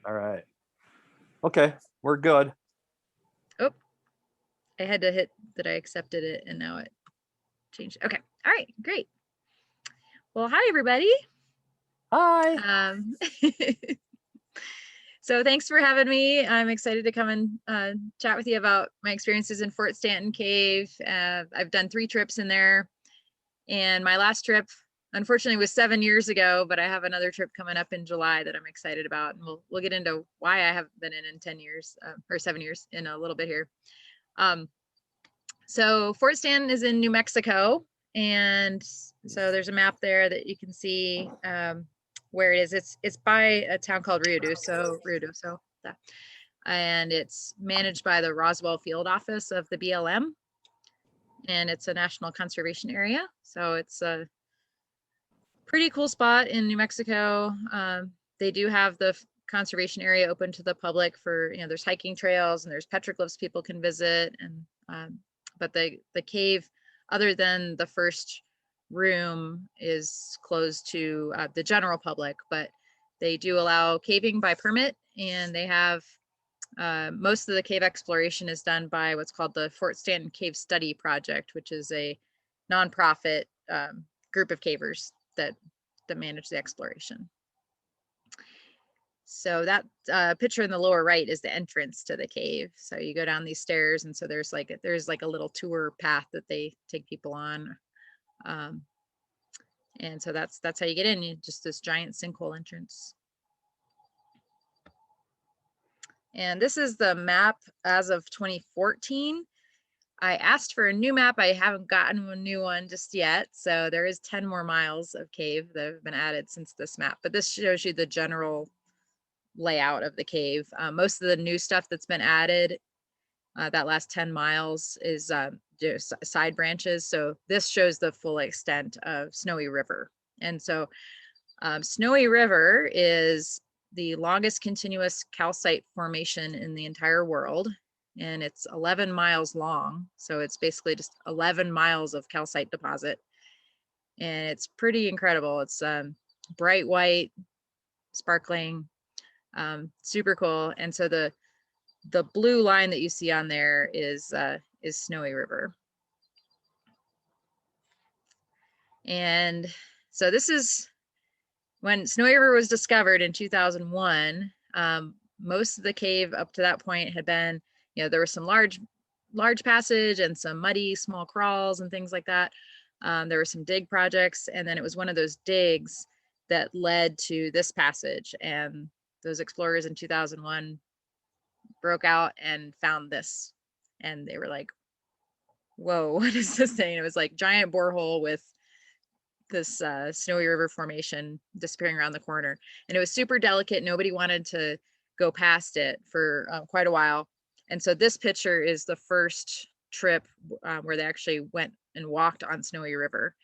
All right. Okay, we're good. Oh, I had to hit that I accepted it and now it changed. Okay. All right, great. Well, hi, everybody. Hi. So thanks for having me. I'm excited to come and chat with you about my experiences in Fort Stanton Cave. I've done 3 trips in there, and my last trip, unfortunately, was 7 years ago, but I have another trip coming up in July that I'm excited about, and we'll get into why I haven't been in 10 years or 7 years in a little bit here. So Fort Stanton is in New Mexico, and so there's a map there that you can see where it is. It's by a town called Ruidoso, and it's managed by the Roswell Field Office of the BLM, and it's a national conservation area. So it's a pretty cool spot in New Mexico. They do have the conservation area open to the public for, there's hiking trails and there's petroglyphs people can visit, and but the cave, other than the first room, is closed to the general public, but they do allow caving by permit, and they have most of the cave exploration is done by what's called the Fort Stanton Cave Study Project, which is a nonprofit group of cavers that manage the exploration. So that picture in the lower right is the entrance to the cave. So you go down these stairs, and so there's like a little tour path that they take people on, and so that's how you get in. Just this giant sinkhole entrance. And this is the map as of 2014. I asked for a new map. I haven't gotten a new one just yet. So there is 10 more miles of cave that have been added since this map, but this shows you the general layout of the cave. Most of the new stuff that's been added, that last 10 miles, is just side branches. So this shows the full extent of Snowy River. And so Snowy River is the longest continuous calcite formation in the entire world, and it's 11 miles long. So it's basically just 11 miles of calcite deposit, and it's pretty incredible. It's bright white, sparkling, super cool. And so the blue line that you see on there is Snowy River. And so this is when Snowy River was discovered in 2001. Most of the cave up to that point had been, there was some large passage and some muddy small crawls and things like that. There were some dig projects, and then it was one of those digs that led to this passage, and those explorers in 2001 broke out and found this, and they were like, whoa, what is this thing? It was like giant borehole with this Snowy River formation disappearing around the corner, and it was super delicate. Nobody wanted to go past it for quite a while, and so this picture is the first trip where they actually went and walked on Snowy River.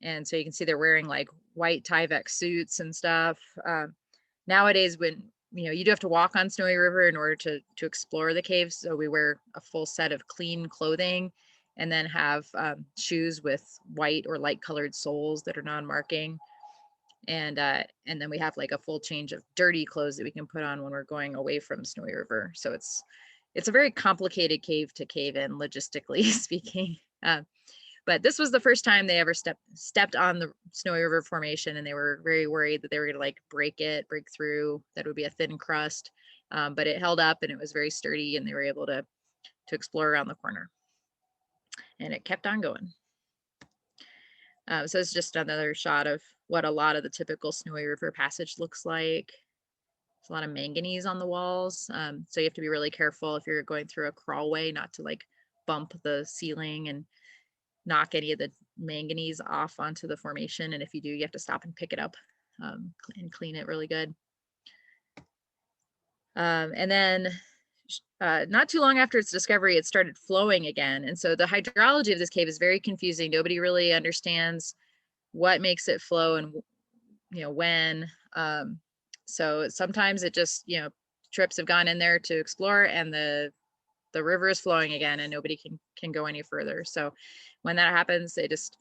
And so you can see they're wearing like white Tyvek suits and stuff. Nowadays, when you do have to walk on Snowy River in order to explore the caves, so we wear a full set of clean clothing, and then have shoes with white or light colored soles that are non-marking, and then we have like a full change of dirty clothes that we can put on when we're going away from Snowy River. So it's a very complicated cave to cave in, logistically speaking. But this was the first time they ever stepped on the Snowy River formation, and they were very worried that they were going to like break through, that it would be a thin crust. But it held up, and it was very sturdy, and they were able to explore around the corner. And it kept on going. So it's just another shot of what a lot of the typical Snowy River passage looks like. There's a lot of manganese on the walls. So you have to be really careful if you're going through a crawlway not to like bump the ceiling and knock any of the manganese off onto the formation. And if you do, you have to stop and pick it up and clean it really good. And then not too long after its discovery, it started flowing again. And so the hydrology of this cave is very confusing. Nobody really understands what makes it flow and when. So sometimes it just, trips have gone in there to explore, and the river is flowing again, and nobody can go any further. So when that happens, they just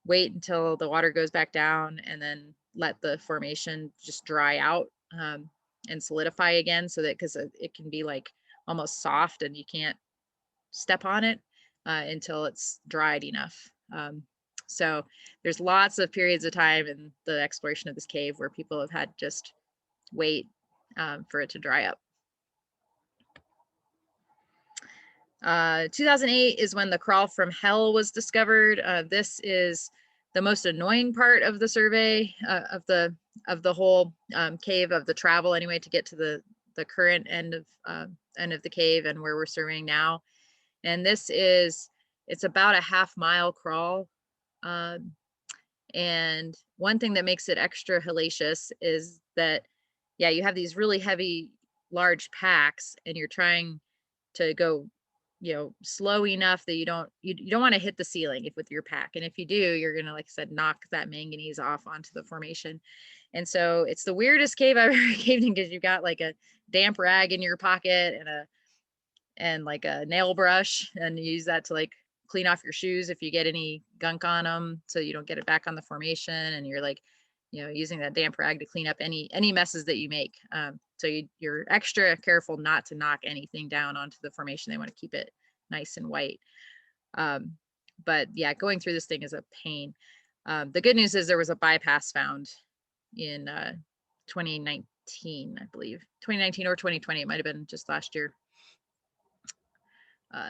wait until the water goes back down, and then let the formation just dry out and solidify again, so that because it can be like almost soft and you can't step on it until it's dried enough. So there's lots of periods of time in the exploration of this cave where people have had just wait for it to dry up. 2008 is when the crawl from hell was discovered. This is the most annoying part of the survey of the whole cave, of the travel anyway, to get to the current end of the cave and where we're surveying now. And this is, it's about a half-mile crawl. And one thing that makes it extra hellacious is that, yeah, you have these really heavy, large packs, and you're trying to go, slow enough that you don't want to hit the ceiling with your pack. And if you do, you're going to, like I said, knock that manganese off onto the formation. And so it's the weirdest cave I've ever caved in, because you've got like a damp rag in your pocket and like a nail brush, and you use that to like clean off your shoes if you get any gunk on them, so you don't get it back on the formation. And you're like, using that damp rag to clean up any messes that you make. So you're extra careful not to knock anything down onto the formation. They want to keep it nice and white. But yeah, going through this thing is a pain. The good news is there was a bypass found in 2019, I believe. 2019 or 2020, it might have been just last year.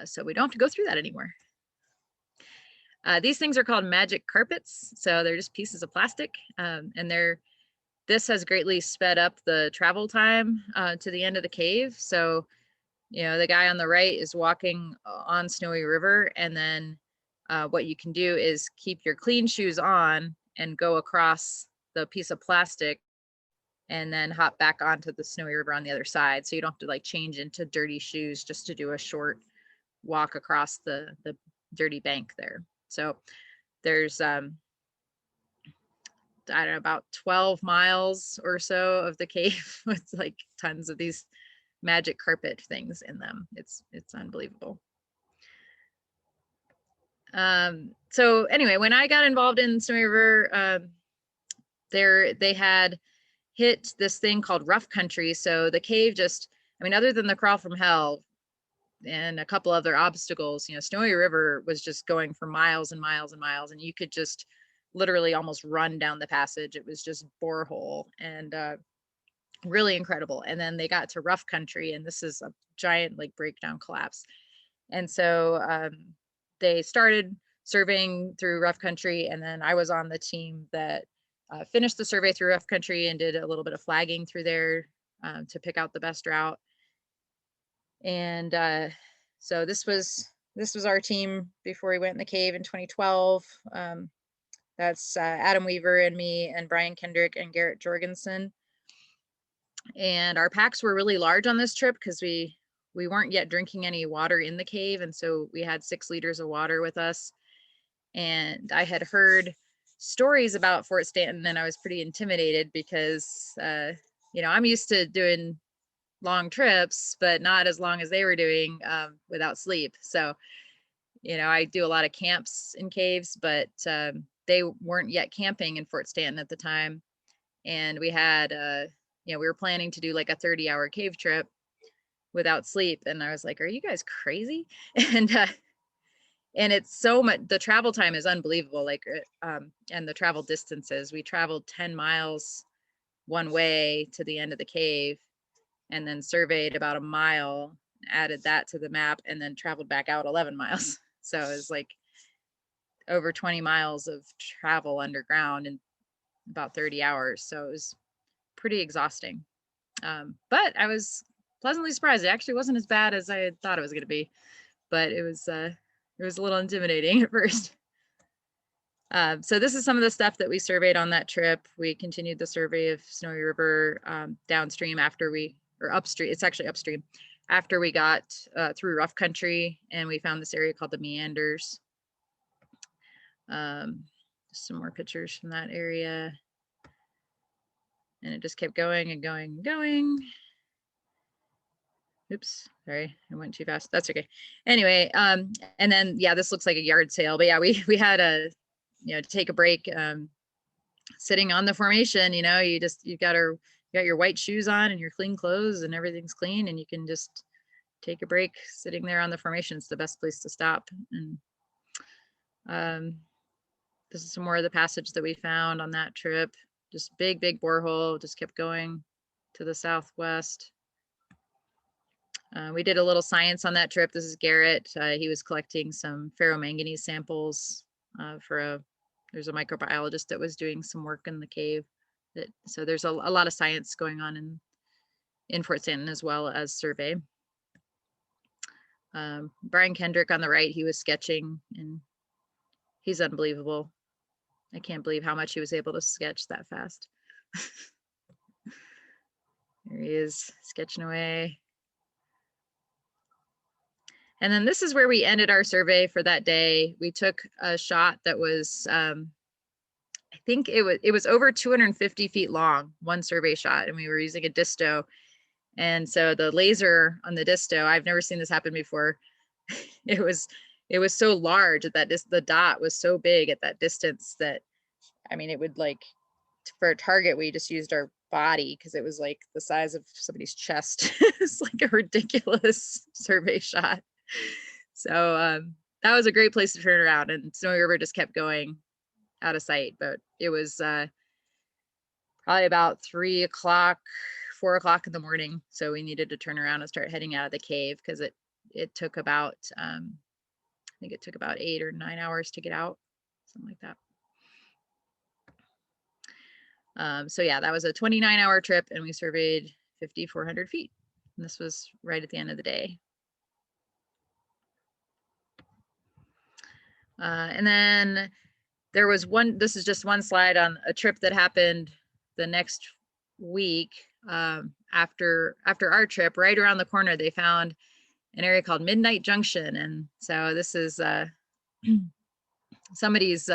So we don't have to go through that anymore. These things are called magic carpets. So they're just pieces of plastic, and this has greatly sped up the travel time to the end of the cave. So, the guy on the right is walking on Snowy River, and then what you can do is keep your clean shoes on and go across the piece of plastic and then hop back onto the Snowy River on the other side. So you don't have to like change into dirty shoes just to do a short walk across the dirty bank there. So there's I don't know, about 12 miles or so of the cave with like tons of these magic carpet things in them. It's unbelievable. So anyway, when I got involved in Snowy River, they had hit this thing called rough country. So the cave just, other than the crawl from hell and a couple other obstacles, Snowy River was just going for miles and miles and miles, and you could just literally almost run down the passage. It was just borehole and really incredible. And then they got to rough country, and this is a giant like breakdown collapse. And so they started surveying through rough country, and then I was on the team that finished the survey through rough country and did a little bit of flagging through there to pick out the best route. And so this was our team before we went in the cave in 2012. That's Adam Weaver and me and Brian Kendrick and Garrett Jorgensen. And our packs were really large on this trip because we weren't yet drinking any water in the cave. And so we had 6 liters of water with us. And I had heard stories about Fort Stanton, and I was pretty intimidated because, I'm used to doing long trips, but not as long as they were doing without sleep. So, I do a lot of camps in caves, but they weren't yet camping in Fort Stanton at the time. And we had, we were planning to do like a 30-hour cave trip without sleep. And I was like, are you guys crazy? And it's so much, the travel time is unbelievable. Like, and the travel distances, we traveled 10 miles one way to the end of the cave, and then surveyed about a mile, added that to the map, and then traveled back out 11 miles. So it was like over 20 miles of travel underground in about 30 hours. So it was pretty exhausting. But I was pleasantly surprised. It actually wasn't as bad as I had thought it was going to be, but it was a little intimidating at first. So this is some of the stuff that we surveyed on that trip. We continued the survey of Snowy River downstream upstream. It's actually upstream after we got through rough country, and we found this area called the Meanders. Some more pictures from that area. And it just kept going and going and going. Oops, sorry, I went too fast. That's okay. Anyway, and then, yeah, this looks like a yard sale, but yeah, we had to take a break sitting on the formation, you know, you got your white shoes on and your clean clothes and everything's clean, and you can just take a break sitting there on the formation. It's the best place to stop. And this is some more of the passage that we found on that trip. Just big borehole, just kept going to the southwest. We did a little science on that trip. This is Garrett. He was collecting some ferromanganese samples there's a microbiologist that was doing some work in the cave. So there's a lot of science going on in Fort Stanton, as well as survey. Brian Kendrick on the right, he was sketching, and he's unbelievable. I can't believe how much he was able to sketch that fast. There he is, sketching away. And then this is where we ended our survey for that day. We took a shot that was, I think it was over 250 feet long, one survey shot, and we were using a disto. And so the laser on the disto, I've never seen this happen before. It was so large that the dot was so big at that distance that, I mean, it would, like, for a target, we just used our body because it was like the size of somebody's chest. It's like a ridiculous survey shot. So that was a great place to turn around, and Snowy River just kept going out of sight. But it was probably about 3 o'clock, 4 o'clock in the morning. So we needed to turn around and start heading out of the cave because it took about, I think it took about 8 or 9 hours to get out, something like that. So yeah, that was a 29-hour trip, and we surveyed 5,400 feet. And this was right at the end of the day. And then there was this is just one slide on a trip that happened the next week after our trip. Right around the corner, they found an area called Midnight Junction. And so this is somebody's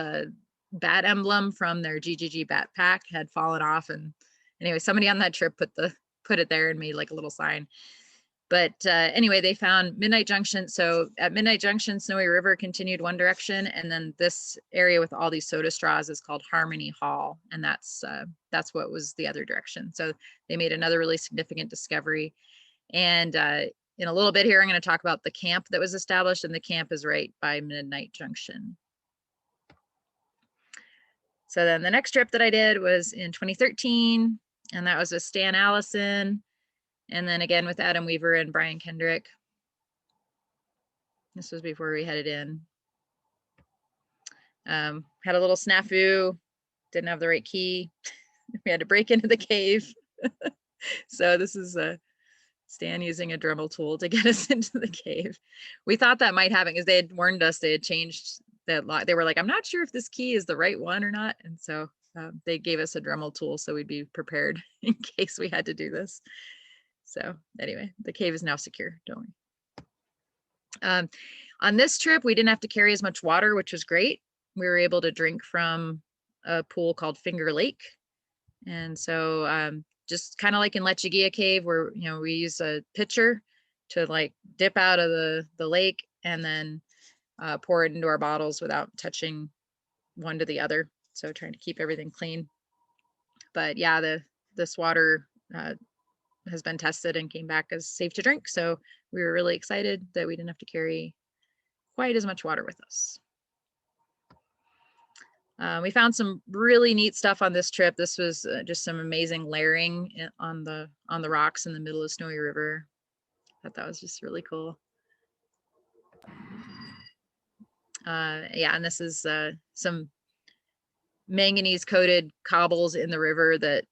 bat emblem from their GGG backpack had fallen off. And anyway, somebody on that trip put it there and made like a little sign. But anyway, they found Midnight Junction. So at Midnight Junction, Snowy River continued one direction, and then this area with all these soda straws is called Harmony Hall, and that's what was the other direction. So they made another really significant discovery. And in a little bit here, I'm going to talk about the camp that was established, and the camp is right by Midnight Junction. So then the next trip that I did was in 2013, and that was with Stan Allison. And then again with Adam Weaver and Brian Kendrick. This was before we headed in. Had a little snafu, didn't have the right key. We had to break into the cave. So this is Stan using a Dremel tool to get us into the cave. We thought that might happen because they had warned us, they had changed that lock. They were like, I'm not sure if this key is the right one or not. And so they gave us a Dremel tool so we'd be prepared in case we had to do this. So anyway, the cave is now secure, don't worry. On this trip, we didn't have to carry as much water, which was great. We were able to drink from a pool called Finger Lake. And so just kind of like in Lechuguilla Cave, where, you know, we use a pitcher to like dip out of the lake and then pour it into our bottles without touching one to the other. So trying to keep everything clean. But yeah, this water has been tested and came back as safe to drink. So we were really excited that we didn't have to carry quite as much water with us. We found some really neat stuff on this trip. This was just some amazing layering on the rocks in the middle of Snowy River. I thought that was just really cool. Yeah, and this is some manganese coated cobbles in the river that,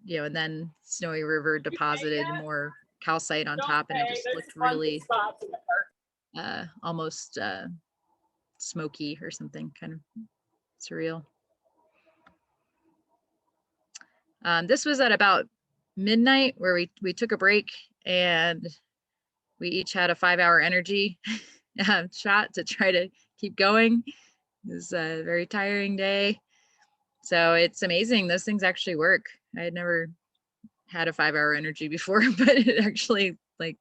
you know, and then Snowy River deposited more calcite on top, and it just looked really almost smoky or something, kind of surreal. This was at about midnight where we took a break, and we each had a 5-hour energy shot to try to keep going. It was a very tiring day. So it's amazing. Those things actually work. I had never had a 5-hour energy before, but it actually, like,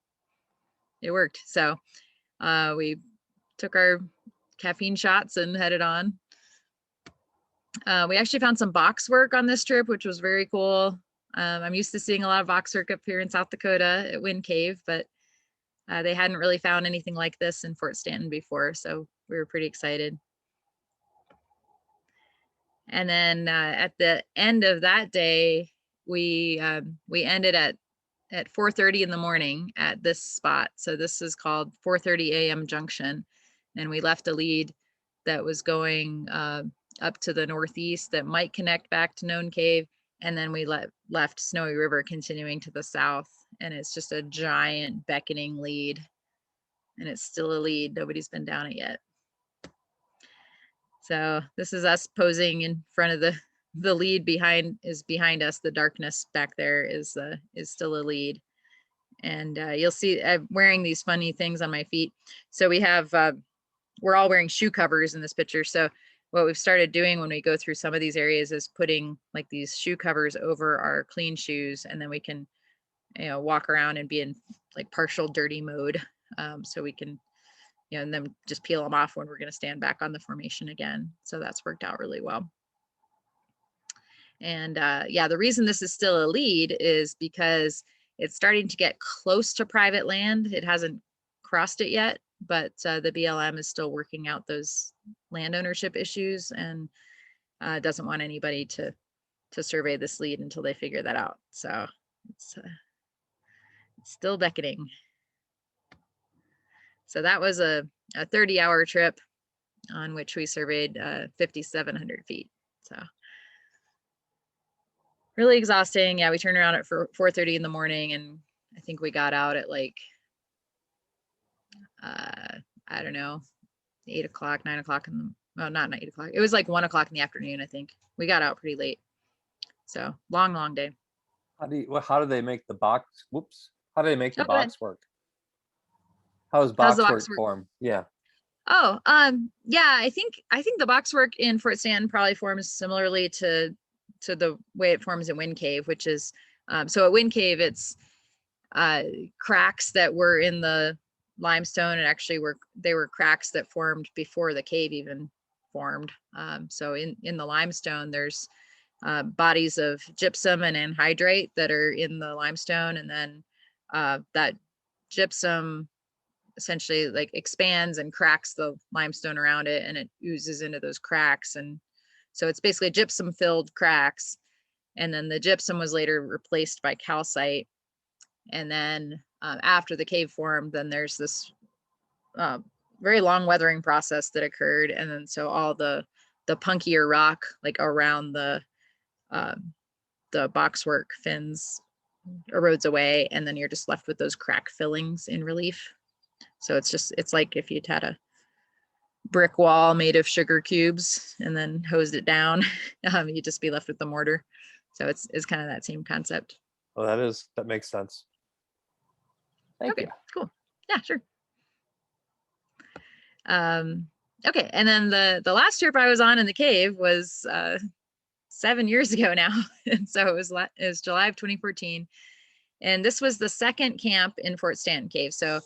it worked. So we took our caffeine shots and headed on. We actually found some box work on this trip, which was very cool. I'm used to seeing a lot of box work up here in South Dakota at Wind Cave, but they hadn't really found anything like this in Fort Stanton before, so we were pretty excited. And then at the end of that day, we ended at 4:30 in the morning at this spot. So this is called 4:30 a.m. Junction, and we left a lead that was going up to the northeast that might connect back to Known Cave, and then we left Snowy River continuing to the south, and it's just a giant beckoning lead, and it's still a lead. Nobody's been down it yet. So this is us posing in front of the lead behind us. The darkness back there is still a lead. And you'll see I'm wearing these funny things on my feet. So we have, we're all wearing shoe covers in this picture. So what we've started doing when we go through some of these areas is putting like these shoe covers over our clean shoes, and then we can, walk around and be in like partial dirty mode. So we can, and then just peel them off when we're going to stand back on the formation again. So that's worked out really well. And yeah, the reason this is still a lead is because it's starting to get close to private land. It hasn't crossed it yet, but the BLM is still working out those land ownership issues, and doesn't want anybody to survey this lead until they figure that out. So it's still beckoning. So that was a 30-hour trip on which we surveyed 5,700 feet. So really exhausting. Yeah, we turned around at 4:30 in the morning, and I think we got out at like, I don't know, 8 o'clock, 9 o'clock in the, well, not 8 o'clock. It was like 1 o'clock in the afternoon, I think. We got out pretty late. So long day. How do they make the box? Whoops. How do they make the Oh, go ahead. box work? How does How's box the work box work? form? Yeah. Oh, yeah, I think the box work in Fort Stanton probably forms similarly to the way it forms in Wind Cave, which is, so at Wind Cave, it's cracks that were in the limestone, and actually they were cracks that formed before the cave even formed. So in the limestone, there's bodies of gypsum and anhydrite that are in the limestone, and then that gypsum essentially like expands and cracks the limestone around it, and it oozes into those cracks. And so it's basically gypsum filled cracks. And then the gypsum was later replaced by calcite. And then after the cave formed, then there's this very long weathering process that occurred. And then so all the punkier rock like around the boxwork fins erodes away, and then you're just left with those crack fillings in relief. So it's like if you'd had a brick wall made of sugar cubes and then hosed it down, you'd just be left with the mortar. So it's kind of that same concept. Well, that makes sense. Thank you. Cool. Yeah, sure. Okay, and then the last trip I was on in the cave was 7 years ago now. And so it was July of 2014. And this was the second camp in Fort Stanton Cave. So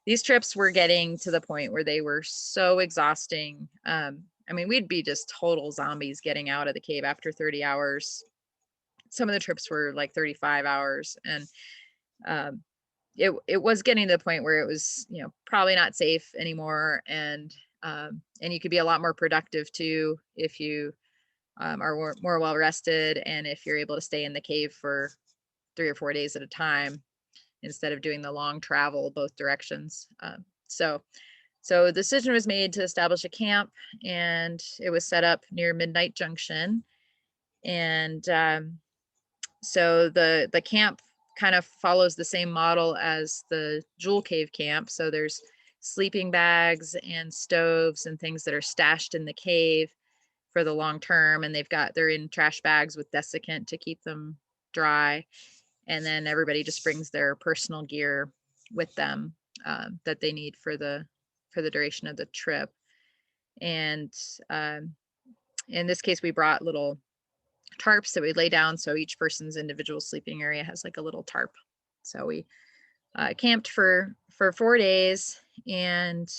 these trips were getting to the point where they were so exhausting. I mean, we'd be just total zombies getting out of the cave after 30 hours. Some of the trips were like 35 hours. And it was getting to the point where it was, probably not safe anymore. And you could be a lot more productive too if you are more well rested, and if you're able to stay in the cave for 3 or 4 days at a time instead of doing the long travel both directions. So the decision was made to establish a camp, and it was set up near Midnight Junction. And so the camp kind of follows the same model as the Jewel Cave camp. So there's sleeping bags and stoves and things that are stashed in the cave for the long term, and they're in trash bags with desiccant to keep them dry. And then everybody just brings their personal gear with them that they need for the duration of the trip. And in this case, we brought little tarps that we lay down, so each person's individual sleeping area has like a little tarp. So we camped for 4 days, and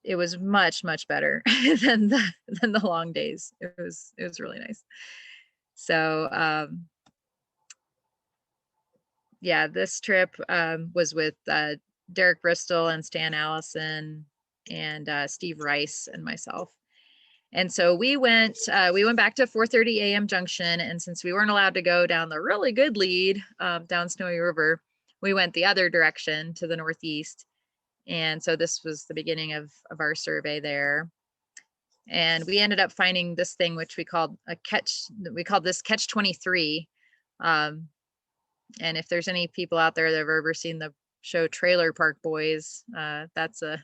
it was much, much better than the long days. It was really nice. So, yeah, this trip was with Derek Bristol and Stan Allison and Steve Rice and myself. And so we went back to 4:30 a.m. Junction, and since we weren't allowed to go down the really good lead down Snowy River, we went the other direction to the northeast. And so this was the beginning of our survey there. And we ended up finding this thing, which we called this catch 23. And if there's any people out there that have ever seen the show Trailer Park Boys, it's a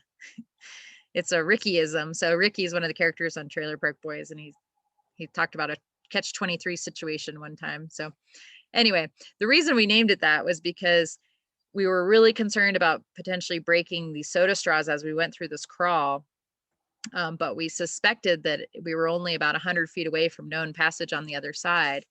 Rickyism. So Ricky is one of the characters on Trailer Park Boys, and he talked about a catch 23 situation one time. So anyway, the reason we named it that was because we were really concerned about potentially breaking these soda straws as we went through this crawl. But we suspected that we were only about 100 feet away from known passage on the other side.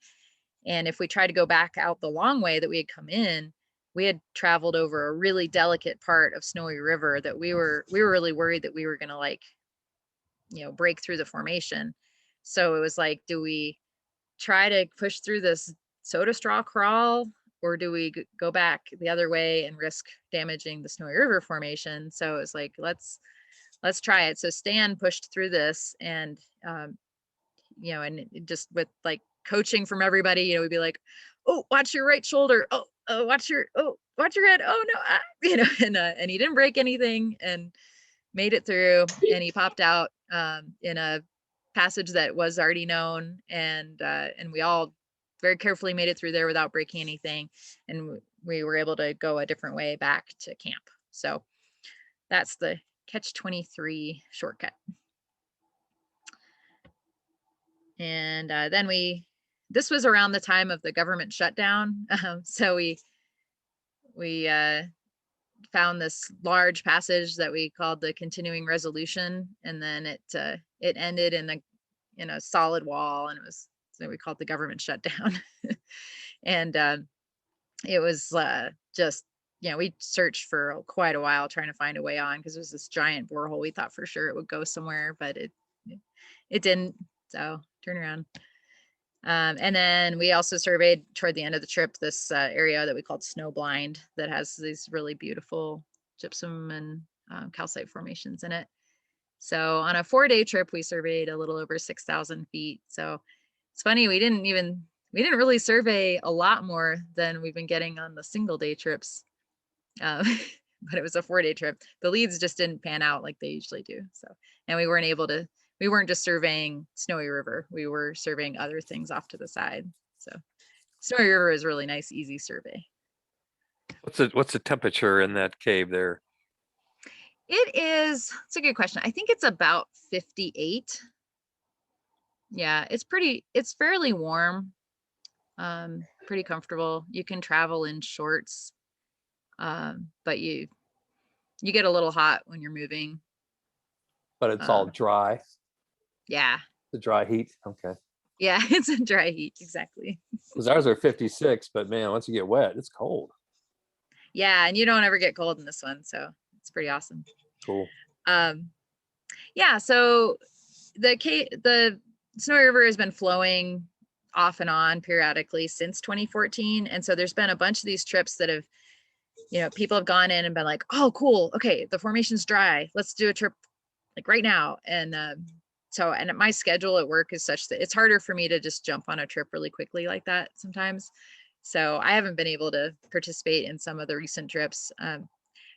And if we tried to go back out the long way that we had come in, we had traveled over a really delicate part of Snowy River that we were really worried that we were going to break through the formation. So it was like, do we try to push through this soda straw crawl, or do we go back the other way and risk damaging the Snowy River formation? So it was like, let's try it. So Stan pushed through this, and and just with like coaching from everybody, we'd be like, oh, watch your right shoulder. Oh, watch your head. Oh no, and he didn't break anything and made it through. And he popped out in a passage that was already known, and we all very carefully made it through there without breaking anything, and we were able to go a different way back to camp. So that's the catch 23 shortcut. And then this was around the time of the government shutdown. So we found this large passage that we called the continuing resolution, and then it ended in a solid wall, and so we called the government shutdown. And it was just, we searched for quite a while trying to find a way on, because it was this giant borehole. We thought for sure it would go somewhere, but it didn't. So turn around. And then we also surveyed toward the end of the trip this area that we called Snowblind, that has these really beautiful gypsum and calcite formations in it. So on a 4-day trip, we surveyed a little over 6,000 feet. So it's funny, we didn't really survey a lot more than we've been getting on the single-day trips. But it was a 4-day trip. The leads just didn't pan out like they usually do. So, and we weren't just surveying Snowy River, we were surveying other things off to the side. So Snowy River is really nice, easy survey. What's the temperature in that cave there? It's a good question. I think it's about 58. Yeah, it's fairly warm, pretty comfortable. You can travel in shorts, but you get a little hot when you're moving. But it's all dry. Yeah. The dry heat. Okay. Yeah, it's a dry heat, exactly. Because ours are 56, but man, once you get wet, it's cold. Yeah, and you don't ever get cold in this one, so it's pretty awesome. Cool. Yeah, so the Snowy River has been flowing off and on periodically since 2014, and so there's been a bunch of these trips that have, people have gone in and been like, oh cool, okay, the formation's dry, let's do a trip like right now. And and my schedule at work is such that it's harder for me to just jump on a trip really quickly like that sometimes. So I haven't been able to participate in some of the recent trips.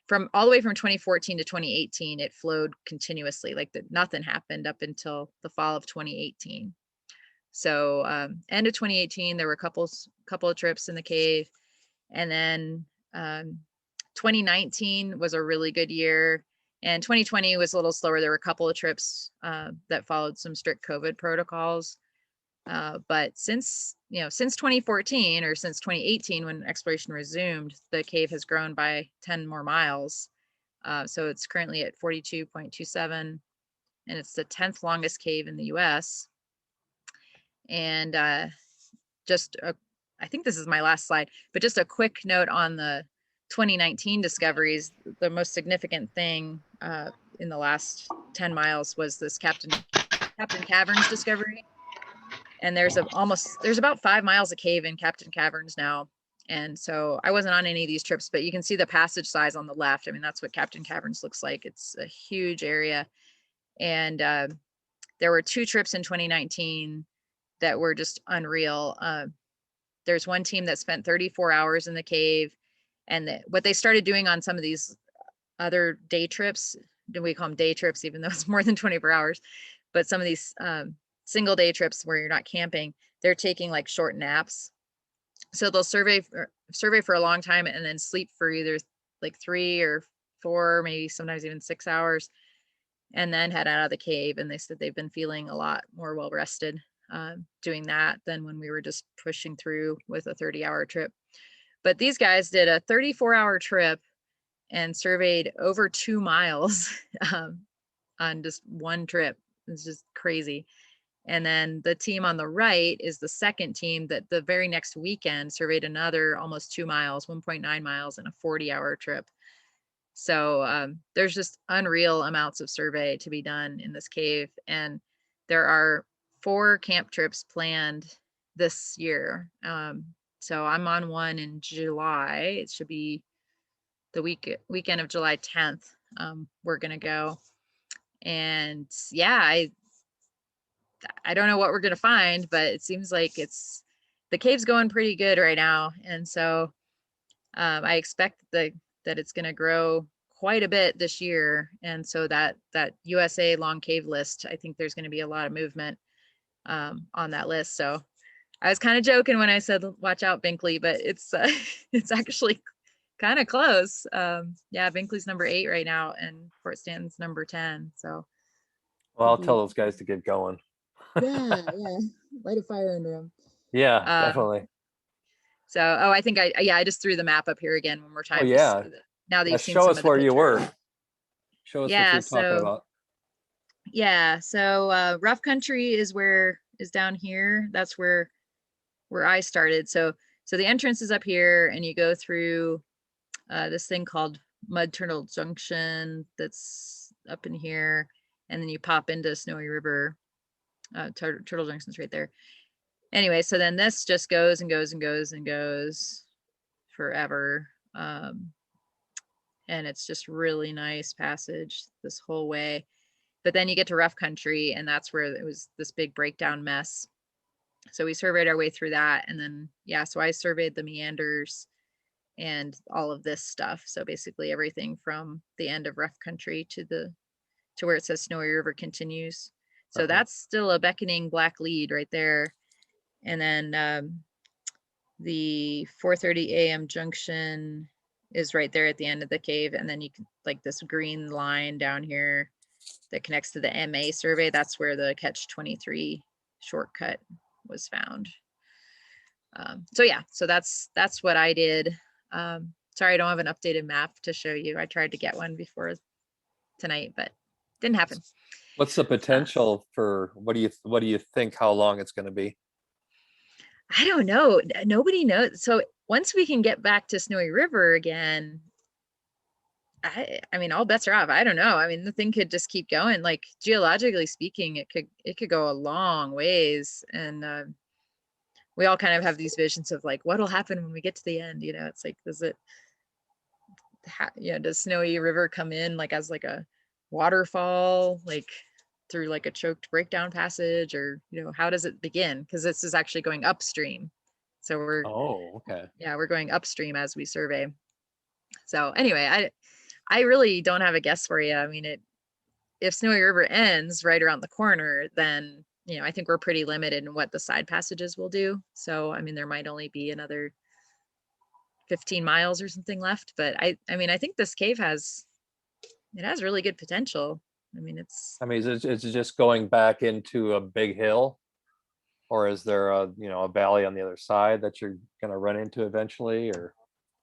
From all the way from 2014 to 2018, it flowed continuously, like nothing happened up until the fall of 2018. So end of 2018, there were a couple of trips in the cave. And then 2019 was a really good year. And 2020 was a little slower. There were a couple of trips that followed some strict COVID protocols. But since 2014 or since 2018, when exploration resumed, the cave has grown by 10 more miles. So it's currently at 42.27, and it's the 10th longest cave in the US. And I think this is my last slide, but just a quick note on the 2019 discoveries. The most significant thing in the last 10 miles was this Captain Caverns discovery. And there's about 5 miles of cave in Captain Caverns now. And so I wasn't on any of these trips, but you can see the passage size on the left. I mean, that's what Captain Caverns looks like. It's a huge area. And there were 2 trips in 2019 that were just unreal. There's one team that spent 34 hours in the cave. And what they started doing on some of these other day trips, we call them day trips, even though it's more than 24 hours, but some of these single day trips where you're not camping, they're taking like short naps. So they'll survey for a long time and then sleep for either like 3 or 4, maybe sometimes even 6 hours, and then head out of the cave. And they said they've been feeling a lot more well rested doing that than when we were just pushing through with a 30-hour trip. But these guys did a 34-hour trip and surveyed over 2 miles on just one trip. It's just crazy. And then the team on the right is the second team that the very next weekend surveyed another almost 2 miles, 1.9 miles in a 40-hour trip. So there's just unreal amounts of survey to be done in this cave. And there are 4 camp trips planned this year. So I'm on one in July. It should be the weekend of July 10th. We're going to go. And yeah, I don't know what we're going to find, but it seems like the cave's going pretty good right now. And so I expect that it's going to grow quite a bit this year. And so that USA long cave list, I think there's going to be a lot of movement on that list. So I was kind of joking when I said, watch out, Binkley, but it's actually kind of close. Yeah, Binkley's number 8 right now and Fort Stanton's number 10. So Well, I'll tell those guys to get going. yeah, light a fire under them. Yeah, definitely. So, I think I just threw the map up here again one more time. Oh yeah. Now that you've seen show some us of the where you were. pictures. Show us what you're talking about. Yeah, so rough country is down here. That's where I started. So the entrance is up here, and you go through this thing called Mud Turtle Junction that's up in here, and then you pop into Snowy River. Turtle Junction's right there. Anyway, so then this just goes and goes and goes and goes forever. And it's just really nice passage this whole way. But then you get to rough country, and that's where it was this big breakdown mess. So we surveyed our way through that. And then, yeah, so I surveyed the meanders and all of this stuff. So basically everything from the end of rough country to where it says Snowy River continues. So that's still a beckoning black lead right there. And then the 4:30 a.m. junction is right there at the end of the cave. And then you can, like, this green line down here that connects to the MA survey, that's where the Catch 23 shortcut was found. So yeah, so that's what I did. Sorry, I don't have an updated map to show you. I tried to get one before tonight, but didn't happen. What's the potential for, what do you think, how long it's going to be? I don't know. Nobody knows. So once we can get back to Snowy River again, I mean, all bets are off. I don't know. I mean, the thing could just keep going. Like, geologically speaking, it could go a long ways. And we all kind of have these visions of like, what'll happen when we get to the end? You know, it's like, does Snowy River come in like as like a waterfall, like through like a choked breakdown passage, or, you know, how does it begin? Because this is actually going upstream. So we're going upstream as we survey. So anyway, I really don't have a guess for you. I mean, if Snowy River ends right around the corner, then, you know, I think we're pretty limited in what the side passages will do. So, I mean, there might only be another 15 miles or something left, but I mean, I think this cave has really good potential. I mean, is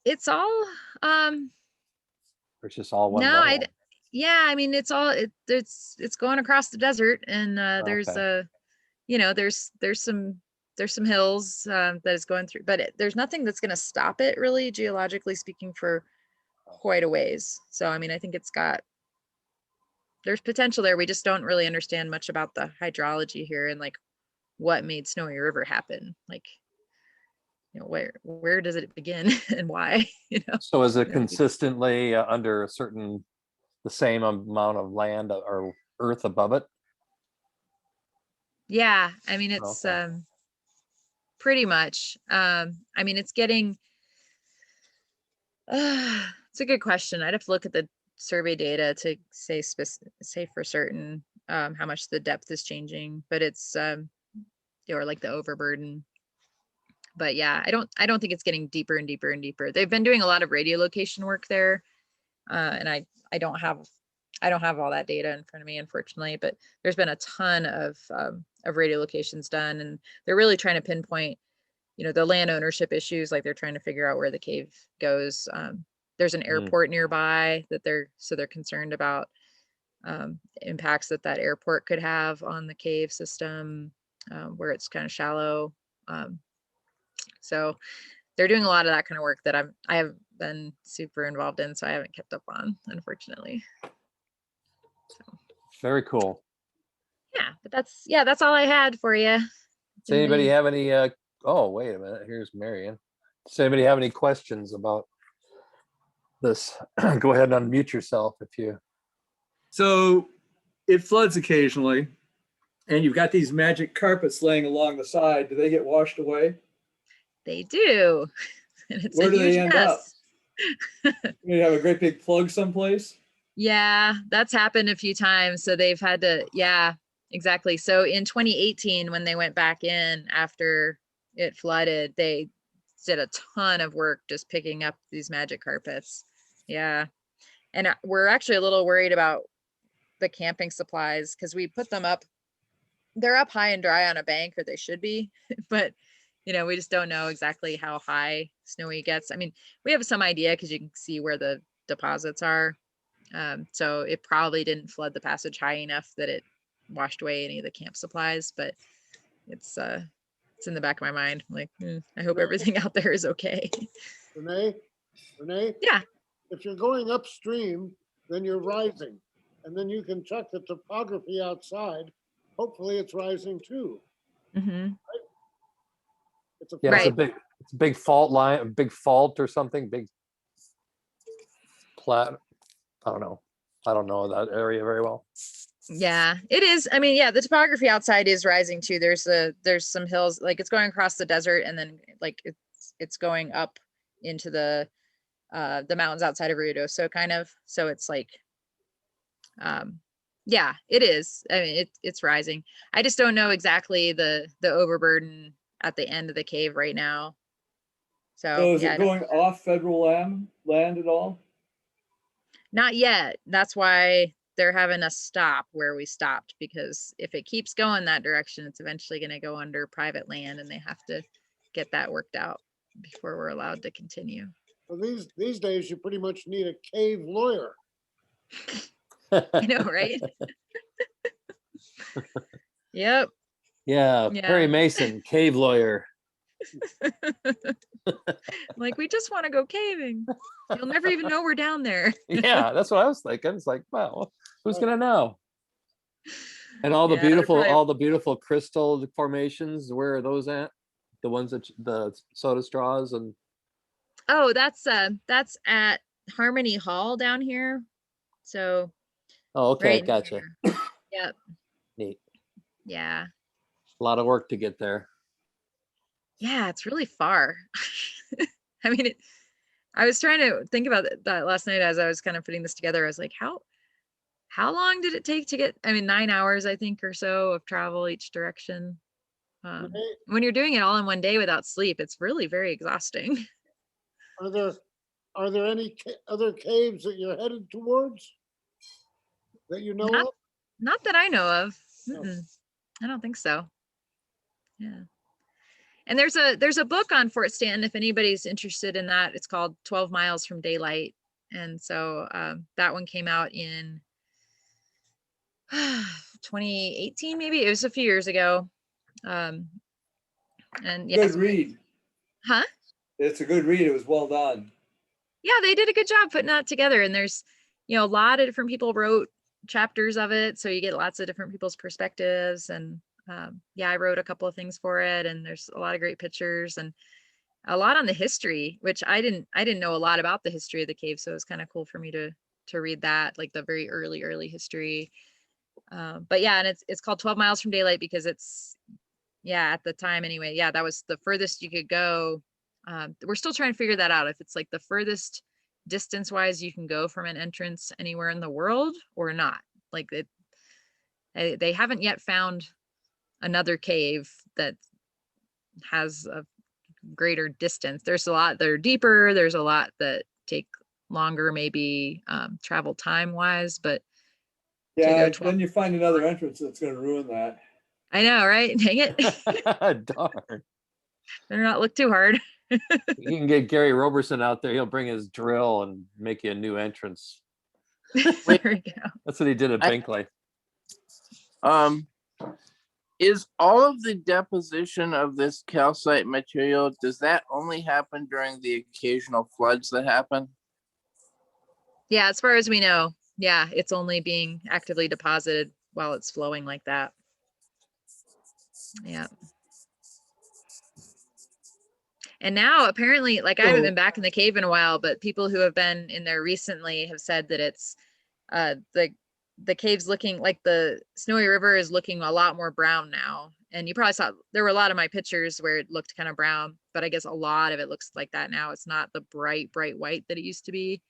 it's all or it's just all one no, level? yeah, I mean, it's going across the desert, and there's some hills that it's going through, but there's nothing that's going to stop it really, geologically speaking, for quite a ways. So I mean, I think it's got there's potential there. We just don't really understand much about the hydrology here and like what made Snowy River happen. Like, where does it begin and why? So is it No. consistently under the same amount of land or earth above it? Yeah, I mean it's Okay. pretty much. I mean it's getting. It's a good question. I'd have to look at the survey data to say for certain how much the depth is changing, but it's or like the overburden. But yeah, I don't think it's getting deeper and deeper and deeper. They've been doing a lot of radiolocation work there, and I don't have all that data in front of me, unfortunately. But there's been a ton of radiolocations done, and they're really trying to pinpoint, the land ownership issues. Like they're trying to figure out where the cave goes. There's an airport nearby that they're concerned about impacts that airport could have on the cave system, where it's kind of shallow. So they're doing a lot of that kind of work that I have been super involved in, so I haven't kept up on, unfortunately. So Very cool. yeah, but that's all I had for you. Does anybody have any oh, wait a minute, here's Marion. Does anybody have any questions about this? Go ahead and unmute yourself if you. So it floods occasionally, and you've got these magic carpets laying along the side. Do they get washed away? They do. And it's Where a do they huge end up? mess. You have a great big plug someplace? Yeah, that's happened a few times. So they've had to, yeah, exactly. So in 2018, when they went back in after it flooded, they did a ton of work just picking up these magic carpets. Yeah. And we're actually a little worried about the camping supplies because we put them up. They're up high and dry on a bank, or they should be, but we just don't know exactly how high Snowy gets. I mean, we have some idea because you can see where the deposits are. So it probably didn't flood the passage high enough that it washed away any of the camp supplies, but it's in the back of my mind. I'm like, I hope everything out there is okay. Renee, Yeah. if you're going upstream, then you're rising. And then you can check the topography outside. Hopefully it's rising too. Mm-hmm. It's a Yeah, it's a big fault line, a big fault or something, big plat. I don't know that area very well. Yeah, it is. I mean, yeah, the topography outside is rising too. There's some hills, like it's going across the desert, and then like it's going up into the mountains outside of Ruidoso kind of. So it's like, yeah, it is. I mean, it's rising. I just don't know exactly the overburden at the end of the cave right now. So is yeah, it going off federal land at all? not yet. That's why they're having us stop where we stopped, because if it keeps going that direction, it's eventually going to go under private land, and they have to get that worked out before we're allowed to continue. Well, these days you pretty much need a cave lawyer. I know, right? Yep. Yeah, Perry Mason, cave lawyer. Like, we just want to go caving. You'll never even know we're down there. Yeah, that's what I was thinking. It's like, wow, who's gonna know? And all the beautiful crystal formations, where are those at? The ones that the soda straws and. Oh, that's at Harmony Hall down here. So. Oh, okay, right gotcha. here. Yep. Neat. Yeah. A lot of work to get there. Yeah, it's really far. I mean, I was trying to think about that last night as I was kind of putting this together. I was like, how long did it take to get? I mean, 9 hours, I think, or so of travel each direction. When you're doing it all in one day without sleep, it's really very exhausting. Are there any other caves that you're headed towards that you know of? Not that I know of. No. I don't think so. Yeah. And there's a book on Fort Stanton if anybody's interested in that. It's called 12 Miles from Daylight. And so that one came out in 2018, maybe. It was a few years ago. And yeah, Good read. Huh? It's a good read. It was well done. Yeah, they did a good job putting that together. And there's, a lot of different people wrote chapters of it, so you get lots of different people's perspectives. And yeah, I wrote a couple of things for it, and there's a lot of great pictures and a lot on the history, which I didn't know a lot about the history of the cave, so it was kind of cool for me to read that, like the very early history. But yeah, and it's called 12 Miles from Daylight because it's, yeah, at the time anyway, yeah, that was the furthest you could go. We're still trying to figure that out, if it's like the furthest distance wise you can go from an entrance anywhere in the world or not. Like they haven't yet found another cave that has a greater distance. There's a lot that are deeper, there's a lot that take longer, maybe travel time wise, but Yeah, 12 then you find another entrance that's gonna ruin that. I know, right? Dang it. Darn. Better not look too hard. You can get Gary Roberson out there. He'll bring his drill and make you a new entrance. There we go. That's what he did at Binkley. Is all of the deposition of this calcite material, does that only happen during the occasional floods that happen? Yeah, as far as we know, yeah, it's only being actively deposited while it's flowing like that. Yeah. And now apparently, like I haven't been back in the cave in a while, but people who have been in there recently have said that it's the cave's looking like the Snowy River is looking a lot more brown now. And you probably saw there were a lot of my pictures where it looked kind of brown, but I guess a lot of it looks like that now. It's not the bright white that it used to be.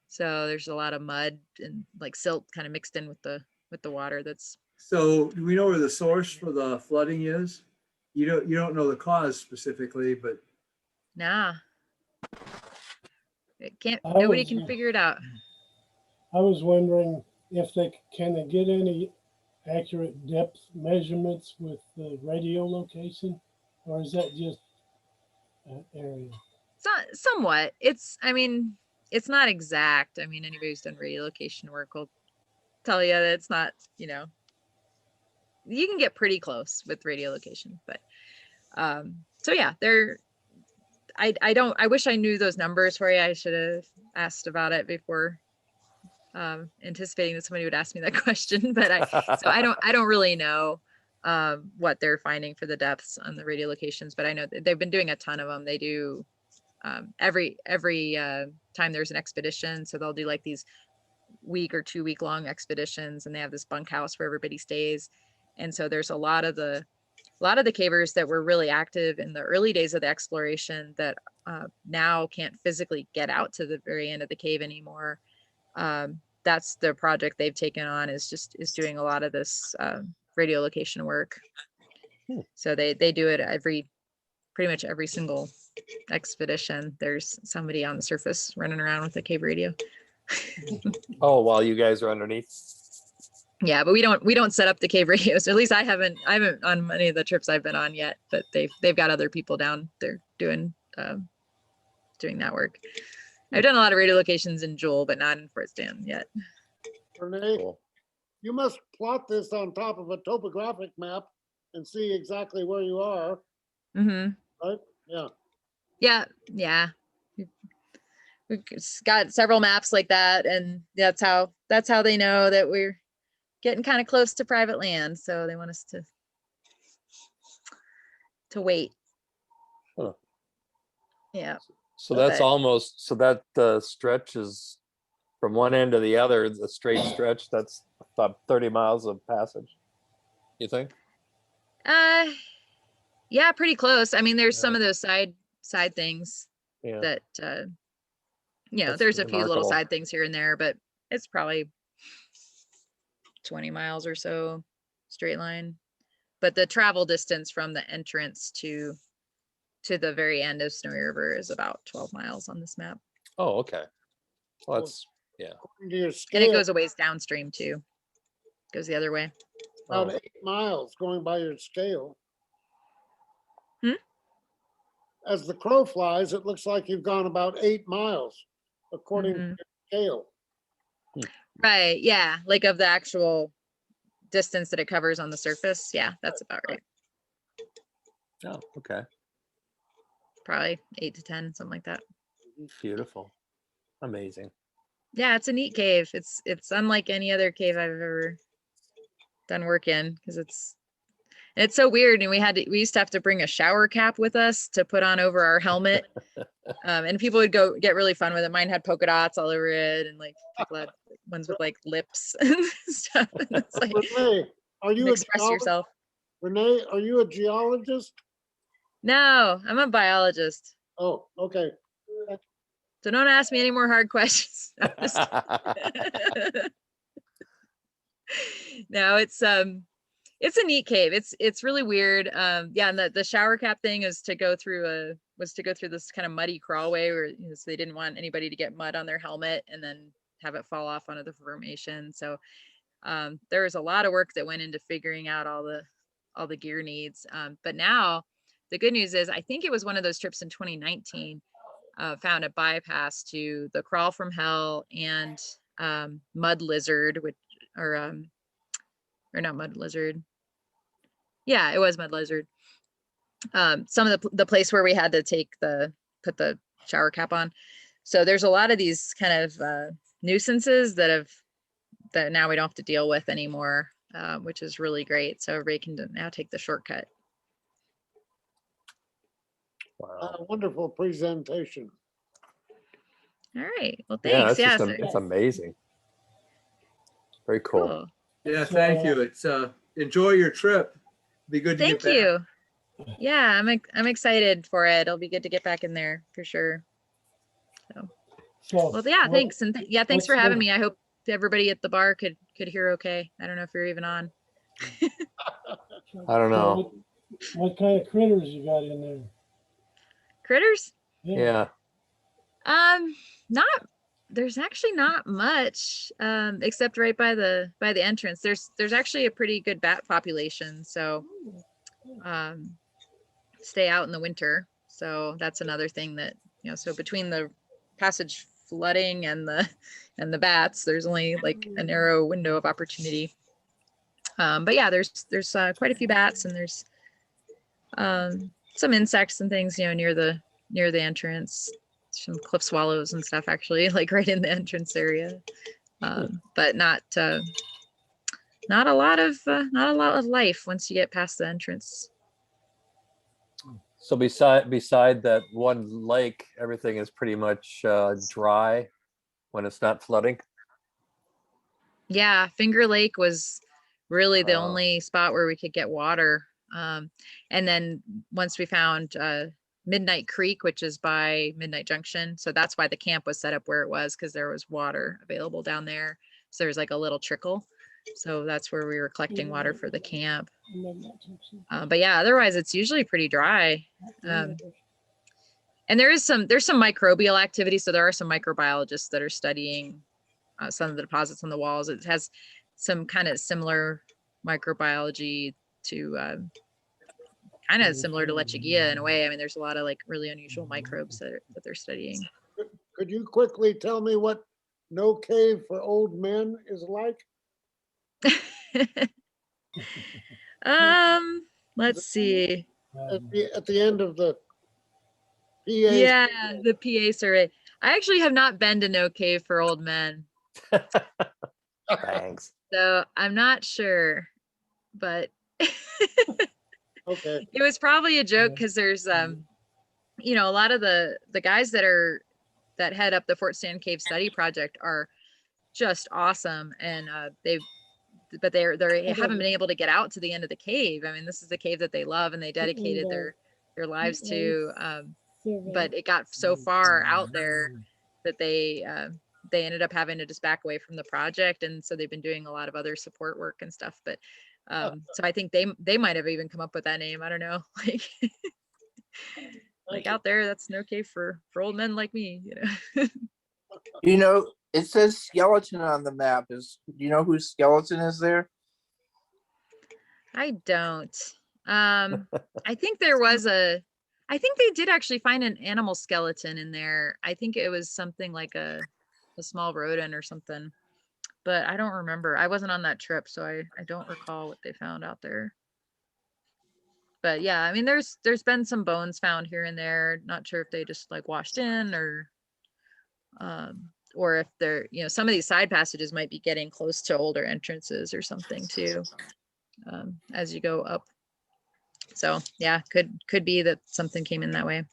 So there's a lot of mud and like silt kind of mixed in with the water. That's So do we know where the source for the flooding is? You don't know the cause specifically, but nah. It can't. I Nobody was, can figure it out. I was wondering if they can get any accurate depth measurements with the radio location, or is that just an area? Somewhat. I mean, it's not exact. I mean, anybody who's done radio location work will tell you that it's not, you can get pretty close with radio location, but so yeah, I wish I knew those numbers for you. I should have asked about it before anticipating that somebody would ask me that question, but I don't really know what they're finding for the depths on the radio locations, but I know they've been doing a ton of them. They do every time there's an expedition, so they'll do like these week or 2 week long expeditions, and they have this bunkhouse where everybody stays. And so there's a lot of the cavers that were really active in the early days of the exploration that now can't physically get out to the very end of the cave anymore. That's the project they've taken on, is doing a lot of this radio location work. So they do it pretty much every single expedition. There's somebody on the surface running around with a cave radio. Oh, while you guys are underneath. Yeah, but we don't set up the cave radios. At least I haven't on any of the trips I've been on yet, but they've got other people down there doing that work. I've done a lot of radio locations in Jewel, but not in Fort Stanton yet. Renee, Cool. you must plot this on top of a topographic map and see exactly where you are, Mm-hmm. right? Yeah. Yeah. We've got several maps like that, and that's how they know that we're getting kind of close to private land. So they want us to wait. Huh. Yeah. So that's Okay. almost, so that stretch is from one end to the other, the straight stretch. That's about 30 miles of passage, you think? Yeah, pretty close. I mean, there's some Yeah. of those side things Yeah. that That's there's a few little remarkable. side things here and there, but it's probably 20 miles or so straight line. But the travel distance from the entrance to the very end of Snowy River is about 12 miles on this map. Oh, okay. Well, that's, According to your And it scale, goes a ways downstream too. Goes the other way. about oh, 8 miles going by your scale. Hmm? As the crow flies, it looks like you've gone about 8 miles according Mhm. to your scale. Right. Yeah. Like of the actual distance that it covers on the surface. Yeah, that's about right. oh, okay. Probably 8 to 10, something like that. Beautiful. Amazing. Yeah, it's a neat cave. It's unlike any other cave I've ever done work in because it's so weird. And we used to have to bring a shower cap with us to put on over our helmet. And people would go get really fun with it. Mine had polka dots all over it, and like people had ones with like lips and stuff. And it's like Renee, are you a express geologist? yourself. Renee, are you a geologist? No, I'm a biologist. Oh, okay. So don't ask me any more hard questions. No, it's a neat cave. It's really weird. Yeah, and the shower cap thing is to go through this kind of muddy crawlway where so they didn't want anybody to get mud on their helmet and then have it fall off onto the formation. So there was a lot of work that went into figuring out all the gear needs. But now the good news is I think it was one of those trips in 2019 found a bypass to the Crawl from Hell and Mud Lizard, or not Mud Lizard. Yeah, it was Mud Lizard. Some of the place where we had to put the shower cap on. So there's a lot of these kind of nuisances that now we don't have to deal with anymore, which is really great. So everybody can now take the shortcut. Wow. Wonderful presentation. All right. Well, Yeah, thanks. that's Yeah. just it's amazing. Very cool. Cool. Yeah, thank you. It's enjoy your trip. Be good to Thank get back. you. Yeah, I'm excited for it. It'll be good to get back in there for sure. So, Well, yeah, thanks. And thanks for what's having the- me. I hope everybody at the bar could hear okay. I don't know if you're even on. I don't know. What kind of critters you got in there? Critters? Yeah. There's actually not much, except right by the entrance. There's actually a pretty good bat population. So, stay out in the winter. So that's another thing that, so between the passage flooding and the bats, there's only like a narrow window of opportunity. But yeah, there's quite a few bats, and there's some insects and things, near the entrance. Some cliff swallows and stuff actually, like right in the entrance area. But not a lot of life once you get past the entrance. So beside that one lake, everything is pretty much dry when it's not flooding. Yeah, Finger Lake was really the Wow. only spot where we could get water. And then once we found Midnight Creek, which is by Midnight Junction. So that's why the camp was set up where it was, because there was water available down there. So there's like a little trickle. So that's where we were collecting water for the camp. But yeah, otherwise it's usually pretty dry. And there's some microbial activity. So there are some microbiologists that are studying some of the deposits on the walls. It has some kind of similar microbiology to kind of similar to Lechuguilla in a way. I mean, there's a lot of like really unusual microbes that they're studying. Could you quickly tell me what No Cave for Old Men is like? Let's see. At the end of the PA. Yeah, the PA survey. I actually have not been to No Cave for Old Men, Thanks. so I'm not sure, but Okay. it was probably a joke because there's a lot of the guys that head up the Fort Stanton Cave Study Project are just awesome, and they haven't been able to get out to the end of the cave. I mean, this is the cave that they love and they dedicated their lives to, but it got so far out there that they ended up having to just back away from the project, and so they've been doing a lot of other support work and stuff. But so I think they might have even come up with that name. I don't know, like out there, that's No Cave for old men like me, It says skeleton on the map. Do you know whose skeleton is there? I don't. I think I think they did actually find an animal skeleton in there. I think it was something like a small rodent or something, but I don't remember. I wasn't on that trip, so I don't recall what they found out there. But yeah, I mean, there's been some bones found here and there. Not sure if they just like washed in or or if they're, some of these side passages might be getting close to older entrances or something too, as you go up. So yeah, could be that something came in that way.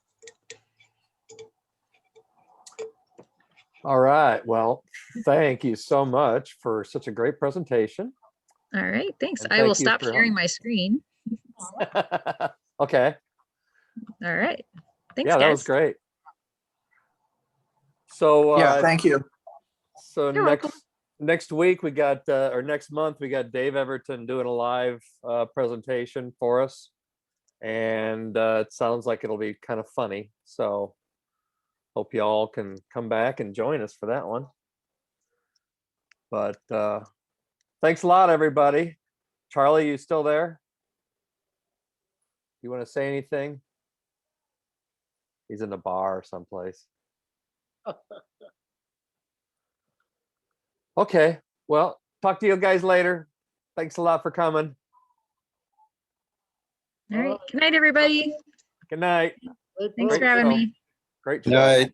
All right. Well, thank you so much for such a great presentation. All right, thanks. And I will thank you stop for sharing my screen. Okay. All right. Thanks, Yeah, that was guys. great. So Yeah, thank you. so You're welcome. next week we got or next month we got Dave Everton doing a live presentation for us, and it sounds like it'll be kind of funny. So hope you all can come back and join us for that one. But thanks a lot, everybody. Charlie, you still there? You want to say anything? He's in the bar someplace. Okay. Well, talk to you guys later. Thanks a lot for coming. All right. Good night, everybody. Good night. Great Thanks Great for having show. me. Great show. Night.